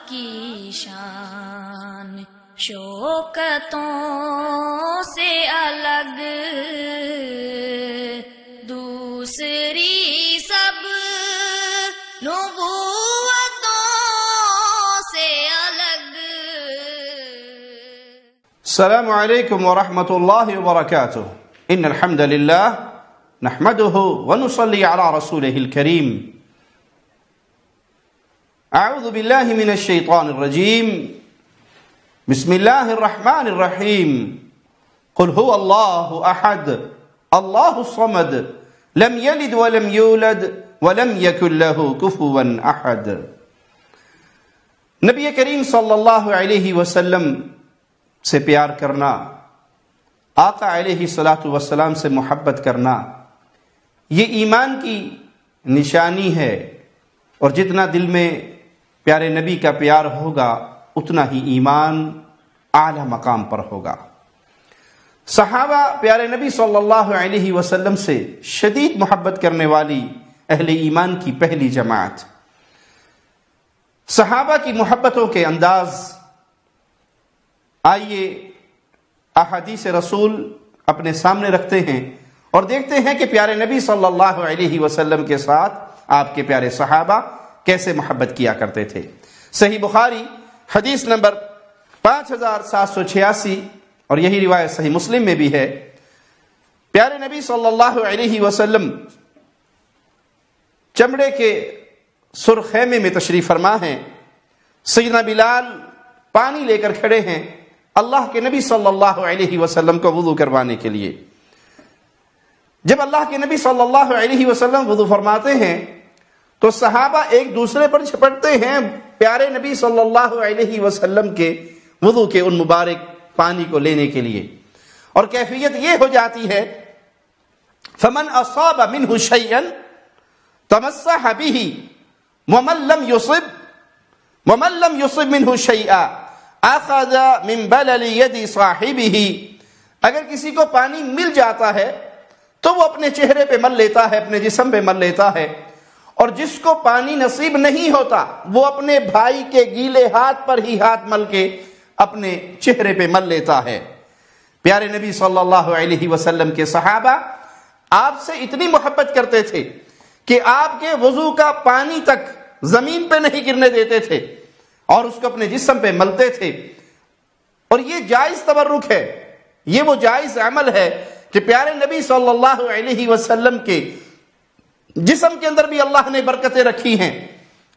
کی شان شوکتوں سے الگ، دوسری سب نبوتوں سے الگ۔ السلام علیکم ورحمۃ اللہ وبرکاتہ۔ ان الحمد للہ نحمده ونصلي على رسوله الكريم۔ اعوذ باللہ من الشیطان الرجیم، بسم اللہ الرحمن الرحیم۔ قل هو اللہ احد اللہ الصمد لم یلد ولم یولد ولم یکن له کفوا احد۔ نبی کریم صلی اللہ علیہ وسلم سے پیار کرنا، آقا علیہ السلام سے محبت کرنا، یہ ایمان کی نشانی ہے، اور جتنا دل میں پیارے نبی کا پیار ہوگا اتنا ہی ایمان اعلی مقام پر ہوگا۔ صحابہ پیارے نبی صلی اللہ علیہ وسلم سے شدید محبت کرنے والی اہل ایمان کی پہلی جماعت۔ صحابہ کی محبتوں کے انداز آئیے احادیث رسول اپنے سامنے رکھتے ہیں اور دیکھتے ہیں کہ پیارے نبی صلی اللہ علیہ وسلم کے ساتھ آپ کے پیارے صحابہ کیسے محبت کیا کرتے تھے۔ صحیح بخاری حدیث نمبر 5786، اور یہی روایت صحیح مسلم میں بھی ہے، پیارے نبی صلی اللہ علیہ وسلم چمڑے کے سرخ خیمے میں تشریف فرما ہیں۔ سیدنا بلال پانی لے کر کھڑے ہیں اللہ کے نبی صلی اللہ علیہ وسلم کو وضو کروانے کے لیے۔ جب اللہ کے نبی صلی اللہ علیہ وسلم وضو فرماتے ہیں تو صحابہ ایک دوسرے پر جھپٹتے ہیں پیارے نبی صلی اللہ علیہ وسلم کے وضو کے ان مبارک پانی کو لینے کے لیے، اور کیفیت یہ ہو جاتی ہے فمن اصاب منہ شیئا تمسح به ومن لم يصب منہ شیئا اخذ من بلل ید صاحبہ۔ اگر کسی کو پانی مل جاتا ہے تو وہ اپنے چہرے پہ مل لیتا ہے، اپنے جسم پہ مل لیتا ہے، اور جس کو پانی نصیب نہیں ہوتا وہ اپنے بھائی کے گیلے ہاتھ پر ہی ہاتھ مل کے اپنے چہرے پہ مل لیتا ہے۔ پیارے نبی صلی اللہ علیہ وسلم کے صحابہ آپ سے اتنی محبت کرتے تھے کہ آپ کے وضو کا پانی تک زمین پہ نہیں گرنے دیتے تھے اور اس کو اپنے جسم پہ ملتے تھے۔ اور یہ جائز تبرک ہے، یہ وہ جائز عمل ہے کہ پیارے نبی صلی اللہ علیہ وسلم کے جسم کے اندر بھی اللہ نے برکتیں رکھی ہیں۔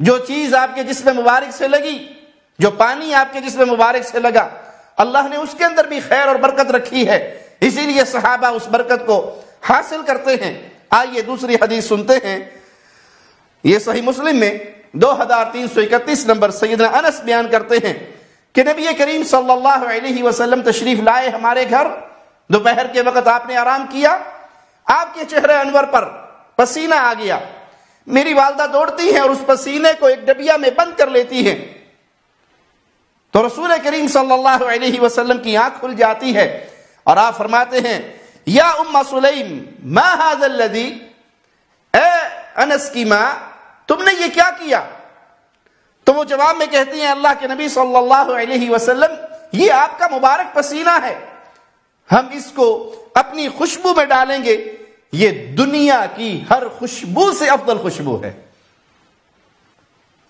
جو چیز آپ کے جسم مبارک سے لگی، جو پانی آپ کے جسم مبارک سے لگا، اللہ نے اس کے اندر بھی خیر اور برکت رکھی ہے، اسی لیے صحابہ اس برکت کو حاصل کرتے ہیں۔ آئیے دوسری حدیث سنتے ہیں، یہ صحیح مسلم میں 2331 نمبر سیدنا انس بیان کرتے ہیں کہ نبی کریم صلی اللہ علیہ وسلم تشریف لائے ہمارے گھر، دوپہر کے وقت آپ نے آرام کیا، آپ کے چہرے انور پر پسینہ آ گیا، میری والدہ دوڑتی ہیں اور اس پسینے کو ایک ڈبیا میں بند کر لیتی ہیں، تو رسول کریم صلی اللہ علیہ وسلم کی آنکھ کھل جاتی ہے اور آپ فرماتے ہیں یا ام سلیم ما ھذا الذی، اے انس کی ماں تم نے یہ کیا کیا؟ تو وہ جواب میں کہتی ہیں اللہ کے نبی صلی اللہ علیہ وسلم یہ آپ کا مبارک پسینہ ہے، ہم اس کو اپنی خوشبو میں ڈالیں گے، یہ دنیا کی ہر خوشبو سے افضل خوشبو ہے۔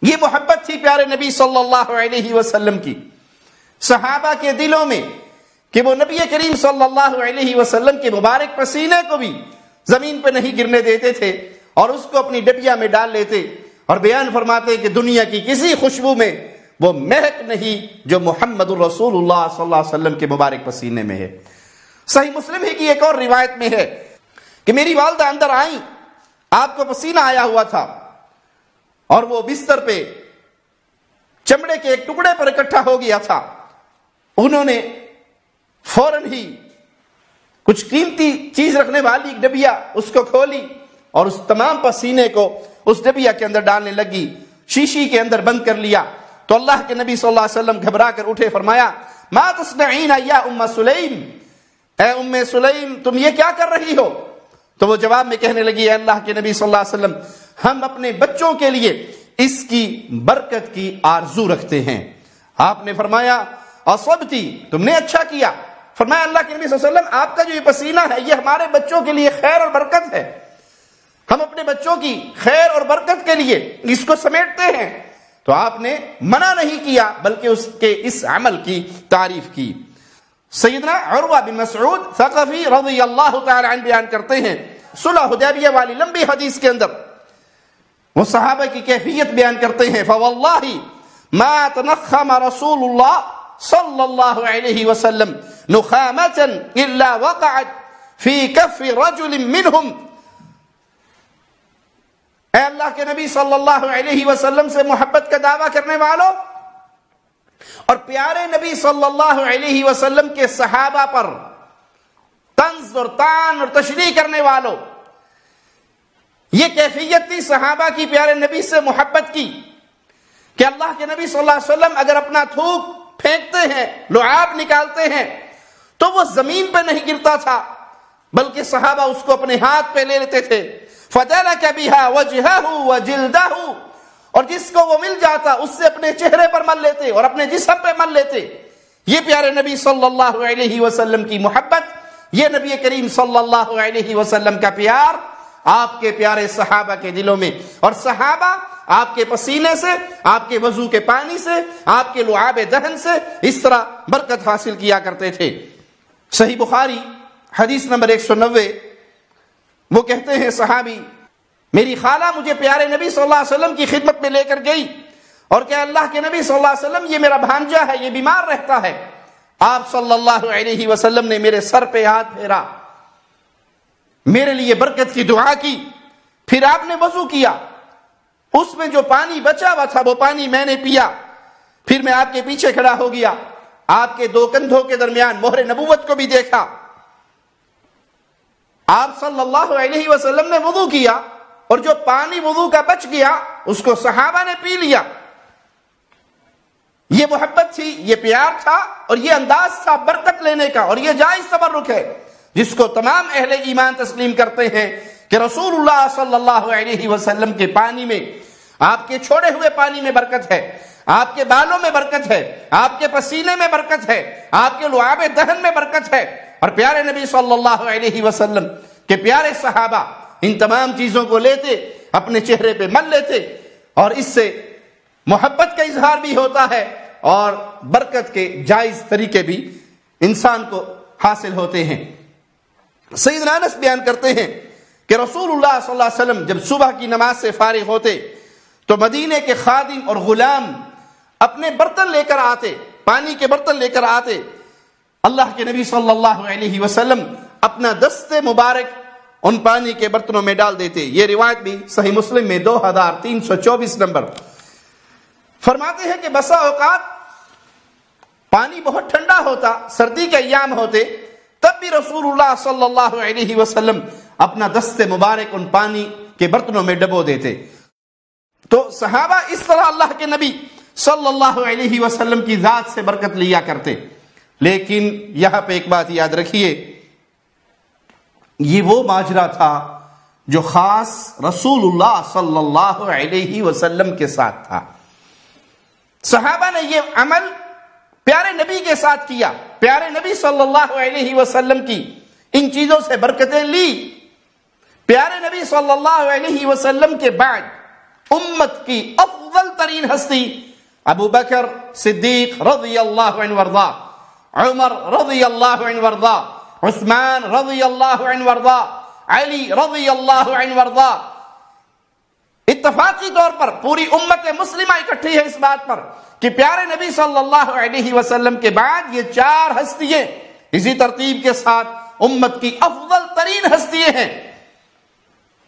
یہ محبت تھی پیارے نبی صلی اللہ علیہ وسلم کی صحابہ کے دلوں میں کہ وہ نبی کریم صلی اللہ علیہ وسلم کے مبارک پسینے کو بھی زمین پہ نہیں گرنے دیتے تھے اور اس کو اپنی ڈبیا میں ڈال لیتے، اور بیان فرماتے کہ دنیا کی کسی خوشبو میں وہ مہک نہیں جو محمد الرسول اللہ صلی اللہ علیہ وسلم کے مبارک پسینے میں ہے۔ صحیح مسلم ہی کی ایک اور روایت میں ہے کہ میری والدہ اندر آئیں، آپ کو پسینہ آیا ہوا تھا اور وہ بستر پہ چمڑے کے ایک ٹکڑے پر اکٹھا ہو گیا تھا، انہوں نے فوراً ہی کچھ قیمتی چیز رکھنے والی ایک ڈبیا اس کو کھولی اور اس تمام پسینے کو اس ڈبیا کے اندر ڈالنے لگی، شیشی کے اندر بند کر لیا۔ تو اللہ کے نبی صلی اللہ علیہ وسلم گھبرا کر اٹھے، فرمایا ما تصنعین یا ام سلیم، اے ام سلیم تم یہ کیا کر رہی ہو؟ تو وہ جواب میں کہنے لگی اے اللہ کے نبی صلی اللہ علیہ وسلم ہم اپنے بچوں کے لیے اس کی برکت کی آرزو رکھتے ہیں۔ آپ نے فرمایا اصبتی، تم نے اچھا کیا۔ فرمایا اللہ کے نبی صلی اللہ علیہ وسلم آپ کا جو یہ پسینہ ہے یہ ہمارے بچوں کے لیے خیر اور برکت ہے، ہم اپنے بچوں کی خیر اور برکت کے لیے اس کو سمیٹتے ہیں۔ تو آپ نے منع نہیں کیا بلکہ اس کے اس عمل کی تعریف کی۔ سیدنا عروہ بن مسعود ثقفی رضی اللہ تعالی عنہ بیان کرتے ہیں صلح حدیبیہ والی لمبی حدیث کے اندر وہ صحابہ کی کیفیت بیان کرتے ہیں، فواللہ ما تنخم رسول اللہ صلی اللہ علیہ وسلم نخامة الا وقعت فی کف رجل منہم۔ اے اللہ کے نبی صلی اللہ علیہ وسلم سے محبت کا دعویٰ کرنے والوں اور پیارے نبی صلی اللہ علیہ وسلم کے صحابہ پر طنز اور طعن اور تشریح کرنے والوں، یہ کیفیت تھی صحابہ کی پیارے نبی سے محبت کی کہ اللہ کے نبی صلی اللہ علیہ وسلم اگر اپنا تھوک پھینکتے ہیں، لعاب نکالتے ہیں تو وہ زمین پہ نہیں گرتا تھا بلکہ صحابہ اس کو اپنے ہاتھ پہ لے لیتے تھے، فَدَلَكَ بِهَا وَجْهَهُ وَجِلْدَهُ، اور جس کو وہ مل جاتا اس سے اپنے چہرے پر مل لیتے اور اپنے جسم پہ مل لیتے۔ یہ پیارے نبی صلی اللہ علیہ وسلم کی محبت، یہ نبی کریم صلی اللہ علیہ وسلم کا پیار آپ کے پیارے صحابہ کے دلوں میں، اور صحابہ آپ کے پسینے سے، آپ کے وضو کے پانی سے، آپ کے لعاب دہن سے اس طرح برکت حاصل کیا کرتے تھے۔ صحیح بخاری حدیث نمبر 190، وہ کہتے ہیں صحابی میری خالہ مجھے پیارے نبی صلی اللہ علیہ وسلم کی خدمت میں لے کر گئی اور کہ اللہ کے نبی صلی اللہ علیہ وسلم یہ میرا بھانجا ہے، یہ بیمار رہتا ہے۔ آپ صلی اللہ علیہ وسلم نے میرے سر پہ ہاتھ پھیرا، میرے لیے برکت کی دعا کی، پھر آپ نے وضو کیا، اس میں جو پانی بچا ہوا تھا وہ پانی میں نے پیا، پھر میں آپ کے پیچھے کھڑا ہو گیا، آپ کے دو کندھوں کے درمیان مہر نبوت کو بھی دیکھا۔ آپ صلی اللہ علیہ وسلم نے وضو کیا اور جو پانی وضو کا بچ گیا اس کو صحابہ نے پی لیا۔ یہ محبت تھی، یہ پیار تھا اور یہ انداز تھا برکت لینے کا، اور یہ جائز تبرک ہے جس کو تمام اہل ایمان تسلیم کرتے ہیں کہ رسول اللہ صلی اللہ علیہ وسلم کے پانی میں، آپ کے چھوڑے ہوئے پانی میں برکت ہے، آپ کے بالوں میں برکت ہے، آپ کے پسینے میں برکت ہے، آپ کے لعاب دہن میں برکت ہے۔ اور پیارے نبی صلی اللہ علیہ وسلم کے پیارے صحابہ ان تمام چیزوں کو لیتے، اپنے چہرے پہ مل لیتے، اور اس سے محبت کا اظہار بھی ہوتا ہے اور برکت کے جائز طریقے بھی انسان کو حاصل ہوتے ہیں۔ سیدنا انس بیان کرتے ہیں کہ رسول اللہ صلی اللہ علیہ وسلم جب صبح کی نماز سے فارغ ہوتے تو مدینے کے خادم اور غلام اپنے برتن لے کر آتے، پانی کے برتن لے کر آتے، اللہ کے نبی صلی اللہ علیہ وسلم اپنا دست مبارک ان پانی کے برتنوں میں ڈال دیتے۔ یہ روایت بھی صحیح مسلم میں 2324 نمبر۔ فرماتے ہیں کہ بسا اوقات پانی بہت ٹھنڈا ہوتا، سردی کے ایام ہوتے، تب بھی رسول اللہ صلی اللہ علیہ وسلم اپنا دست مبارک ان پانی کے برتنوں میں ڈبو دیتے۔ تو صحابہ اس طرح اللہ کے نبی صلی اللہ علیہ وسلم کی ذات سے برکت لیا کرتے۔ لیکن یہاں پہ ایک بات یاد رکھیے، یہ وہ ماجرا تھا جو خاص رسول اللہ صلی اللہ علیہ وسلم کے ساتھ تھا۔ صحابہ نے یہ عمل پیارے نبی کے ساتھ کیا، پیارے نبی صلی اللہ علیہ وسلم کی ان چیزوں سے برکتیں لی۔ پیارے نبی صلی اللہ علیہ وسلم کے بعد امت کی افضل ترین ہستی ابو بکر صدیق رضی اللہ عنہ وارضا، عمر رضی اللہ عنہ وارضا، عثمان رضی اللہ عنہ وارضا، علی رضی اللہ عنہ وارضا۔ اتفاقی طور پر پوری امت مسلمہ اکٹھی ہے اس بات پر کہ پیارے نبی صلی اللہ علیہ وسلم کے بعد یہ چار ہستیاں اسی ترتیب کے ساتھ امت کی افضل ترین ہستیاں ہیں۔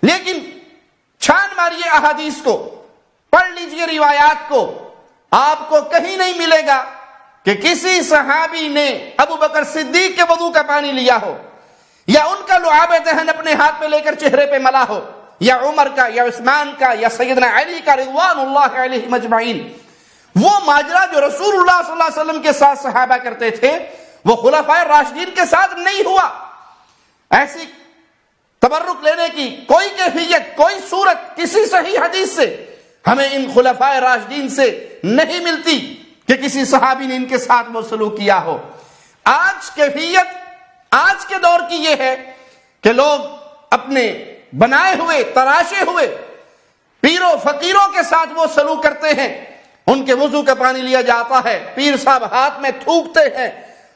لیکن چھان ماریے احادیث کو، پڑھ لیجئے روایات کو، آپ کو کہیں نہیں ملے گا کہ کسی صحابی نے ابو بکر صدیق کے وضو کا پانی لیا ہو، یا ان کا لعاب دہن اپنے ہاتھ پہ لے کر چہرے پہ ملا ہو، یا عمر کا، یا عثمان کا، یا سیدنا علی کا رضوان اللہ علیہ مجمعین۔ وہ ماجرا جو رسول اللہ صلی اللہ علیہ وسلم کے ساتھ صحابہ کرتے تھے وہ خلفائے راشدین کے ساتھ نہیں ہوا۔ ایسی تبرک لینے کی کوئی کیفیت، کوئی صورت کسی صحیح حدیث سے ہمیں ان خلفائے راشدین سے نہیں ملتی کہ کسی صحابی نے ان کے ساتھ وہ سلوک کیا ہو۔ آج کیفیت آج کے دور کی یہ ہے کہ لوگ اپنے بنائے ہوئے تراشے ہوئے پیروں فقیروں کے ساتھ وہ سلوک کرتے ہیں۔ ان کے وضو کا پانی لیا جاتا ہے، پیر صاحب ہاتھ میں تھوکتے ہیں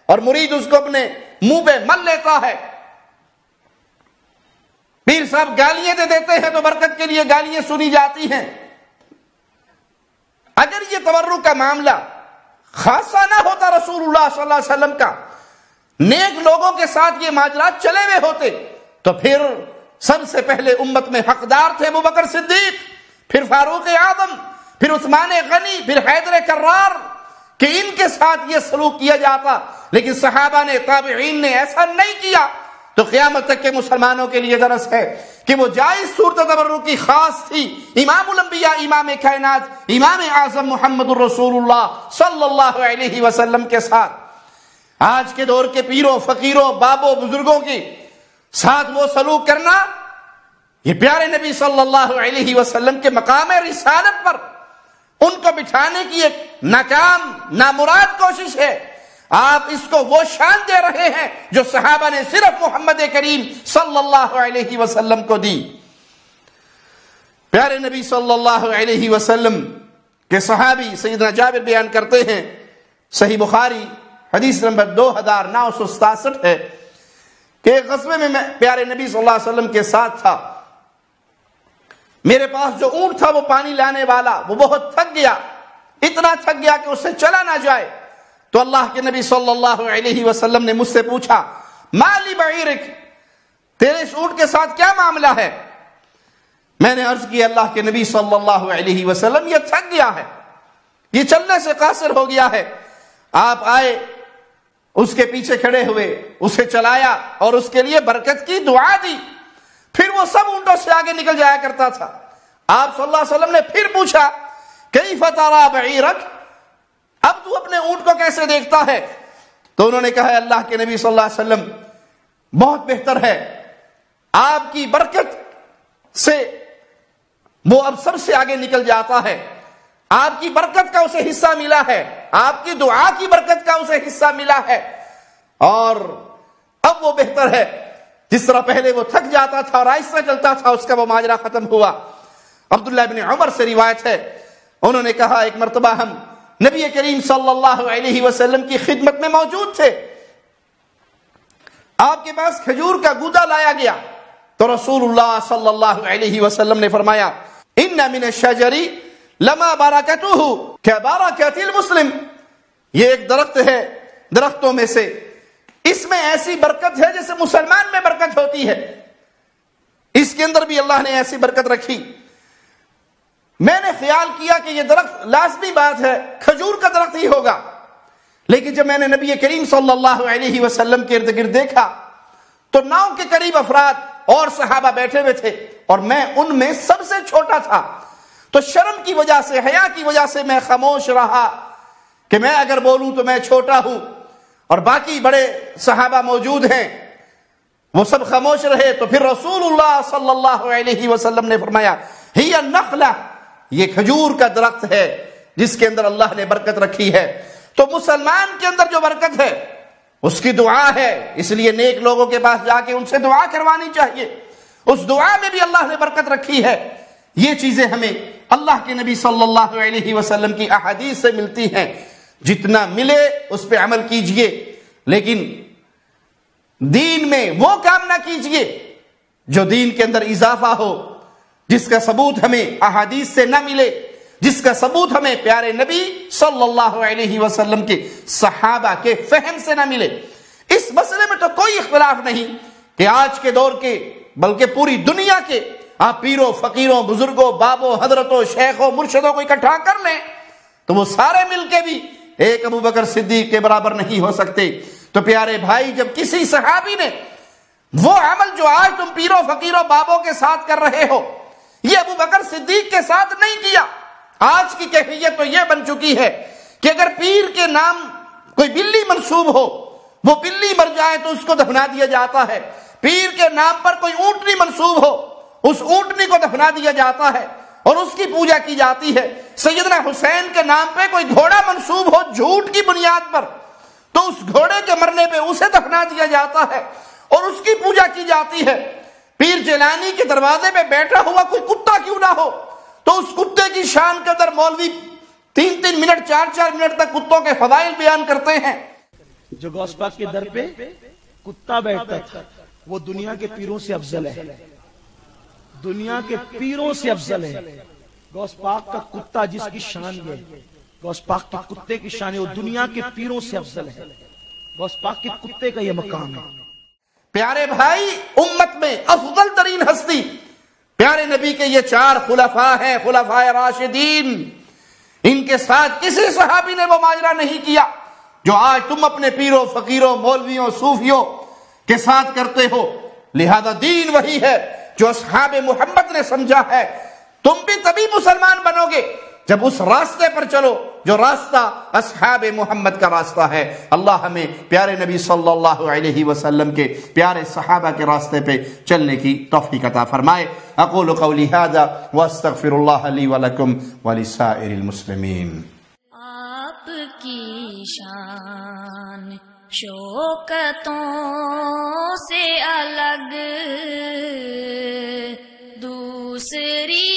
اور مرید اس کو اپنے منہ پہ مل لیتا ہے۔ پیر صاحب گالیاں دے دیتے ہیں تو برکت کے لیے گالیاں سنی جاتی ہیں۔ اگر یہ تبرک کا معاملہ خاصا نہ ہوتا رسول اللہ صلی اللہ علیہ وسلم کا، نیک لوگوں کے ساتھ یہ معاملات چلے ہوئے ہوتے، تو پھر سب سے پہلے امت میں حقدار تھے ابو بکر صدیق، پھر فاروق اعظم، پھر عثمان غنی، پھر حیدر کرار، کہ ان کے ساتھ یہ سلوک کیا جاتا۔ لیکن صحابہ نے تابعین نے ایسا نہیں کیا، تو قیامت تک کے مسلمانوں کے لیے درس ہے کہ وہ جائز صورت تبرک کی خاص تھی امام الانبیاء، امام کائنات، امام اعظم محمد الرسول اللہ صلی اللہ علیہ وسلم کے ساتھ۔ آج کے دور کے پیروں فقیروں بابوں بزرگوں کے ساتھ وہ سلوک کرنا، یہ پیارے نبی صلی اللہ علیہ وسلم کے مقام رسالت پر ان کو بٹھانے کی ایک ناکام نامراد کوشش ہے۔ آپ اس کو وہ شان دے رہے ہیں جو صحابہ نے صرف محمد کریم صلی اللہ علیہ وسلم کو دی۔ پیارے نبی صلی اللہ علیہ وسلم کے صحابی سیدنا جابر بیان کرتے ہیں، صحیح بخاری حدیث نمبر 2967 ہے کہ ایک غزوے میں میں پیارے نبی صلی اللہ علیہ وسلم کے ساتھ تھا۔ میرے پاس جو اونٹ تھا وہ پانی لانے والا وہ بہت تھک گیا، اتنا تھک گیا کہ اس سے چلا نہ جائے۔ تو اللہ کے نبی صلی اللہ علیہ وسلم نے مجھ سے پوچھا، مالی بعیرک، تیرے اس اونٹ کے ساتھ کیا معاملہ ہے؟ میں نے عرض کی، اللہ کے نبی صلی اللہ علیہ وسلم یہ تھک گیا ہے، یہ چلنے سے قاصر ہو گیا ہے۔ آپ آئے، اس کے پیچھے کھڑے ہوئے، اسے چلایا اور اس کے لیے برکت کی دعا دی، پھر وہ سب اونٹوں سے آگے نکل جایا کرتا تھا۔ آپ صلی اللہ علیہ وسلم نے پھر پوچھا، کیف ترا بعیرک، اب تو اپنے اونٹ کو کیسے دیکھتا ہے؟ تو انہوں نے کہا، اللہ کے نبی صلی اللہ علیہ وسلم بہت بہتر ہے، آپ کی برکت سے وہ اب سب سے آگے نکل جاتا ہے، آپ کی برکت کا اسے حصہ ملا ہے، آپ کی دعا کی برکت کا اسے حصہ ملا ہے، اور اب وہ بہتر ہے۔ جس طرح پہلے وہ تھک جاتا تھا اور آہستہ چلتا تھا، اس کا وہ ماجرا ختم ہوا۔ عبداللہ بن عمر سے روایت ہے، انہوں نے کہا، ایک مرتبہ ہم نبی کریم صلی اللہ علیہ وسلم کی خدمت میں موجود تھے، آپ کے پاس کھجور کا گودا لایا گیا، تو رسول اللہ صلی اللہ علیہ وسلم نے فرمایا، ان من الشجر لما برکتہ کبرکۃ المسلم، یہ ایک درخت ہے درختوں میں سے، اس میں ایسی برکت ہے جیسے مسلمان میں برکت ہوتی ہے، اس کے اندر بھی اللہ نے ایسی برکت رکھی۔ میں نے خیال کیا کہ یہ درخت لازمی بات ہے کھجور کا درخت ہی ہوگا، لیکن جب میں نے نبی کریم صلی اللہ علیہ وسلم کے ارد گرد دیکھا تو 9 کے قریب افراد اور صحابہ بیٹھے ہوئے تھے، اور میں ان میں سب سے چھوٹا تھا، تو شرم کی وجہ سے، حیا کی وجہ سے میں خاموش رہا کہ میں اگر بولوں تو میں چھوٹا ہوں، اور باقی بڑے صحابہ موجود ہیں، وہ سب خاموش رہے۔ تو پھر رسول اللہ صلی اللہ علیہ وسلم نے فرمایا، ہی النخلہ، یہ کھجور کا درخت ہے جس کے اندر اللہ نے برکت رکھی ہے۔ تو مسلمان کے اندر جو برکت ہے اس کی دعا ہے، اس لیے نیک لوگوں کے پاس جا کے ان سے دعا کروانی چاہیے، اس دعا میں بھی اللہ نے برکت رکھی ہے۔ یہ چیزیں ہمیں اللہ کے نبی صلی اللہ علیہ وسلم کی احادیث سے ملتی ہیں، جتنا ملے اس پہ عمل کیجئے، لیکن دین میں وہ کام نہ کیجئے جو دین کے اندر اضافہ ہو، جس کا ثبوت ہمیں احادیث سے نہ ملے، جس کا ثبوت ہمیں پیارے نبی صلی اللہ علیہ وسلم کے صحابہ کے فہم سے نہ ملے۔ اس مسئلے میں تو کوئی اختلاف نہیں کہ آج کے دور کے بلکہ پوری دنیا کے آپ پیروں فقیروں بزرگوں بابوں حضرتوں شیخوں مرشدوں کو اکٹھا کر لیں تو وہ سارے مل کے بھی ایک ابو بکر صدیق کے برابر نہیں ہو سکتے۔ تو پیارے بھائی، جب کسی صحابی نے وہ عمل جو آج تم پیروں فقیروں بابوں کے ساتھ کر رہے ہو، یہ ابو بکر صدیق کے ساتھ نہیں کیا۔ آج کی کیفیت تو یہ بن چکی ہے کہ اگر پیر کے نام کوئی بلی منسوب ہو، وہ بلی مر جائے تو اس کو دفنا دیا جاتا ہے، پیر کے نام پر کوئی اونٹنی منسوب ہو، اس اونٹنی کو دفنا دیا جاتا ہے، اور اس کی پوجا کی جاتی ہے۔ سیدنا حسین کے نام پہ کوئی گھوڑا منسوب ہو جھوٹ کی بنیاد پر تو اس گھوڑے کے مرنے پہ اسے دفنا دیا جاتا ہے اور اس کی پوجا کی جاتی ہے۔ پیر جیلانی کے دروازے پہ بیٹھا ہوا کوئی کتا کیوں نہ ہو تو اس کتے کی شان کے اندر مولوی 3 منٹ 4 منٹ تک کتوں کے فضائل بیان کرتے ہیں۔ جو غوث پاک کے در پہ کتا بیٹھتا تھا وہ دنیا کے پیروں سے افضل ہے، دنیا کے پیروں سے افضل ہے۔ غوث پاک کا کتا جس کی شان یہ، غوث پاک کے کتے کی شان ہے، وہ دنیا کے پیروں سے افضل ہے۔ غوث پاک کے کتے کا یہ مقام ہے۔ پیارے بھائی، امت میں افضل ترین ہستی پیارے نبی کے یہ 4 خلفاء ہیں، خلفاء راشدین۔ ان کے ساتھ کسی صحابی نے وہ ماجرا نہیں کیا جو آج تم اپنے پیروں فقیروں مولویوں صوفیوں کے ساتھ کرتے ہو۔ لہذا دین وہی ہے جو اصحاب محمد نے سمجھا ہے۔ تم بھی تبھی مسلمان بنو گے جب اس راستے پر چلو جو راستہ اصحاب محمد کا راستہ ہے۔ اللہ ہمیں پیارے نبی صلی اللہ علیہ وسلم کے پیارے صحابہ کے راستے پہ چلنے کی توفیق عطا فرمائے۔ اقول قولی ھذا واستغفر اللہ لی ولکم ولسائر المسلمین۔ آپ کی شان شوکتوں سے الگ دوسری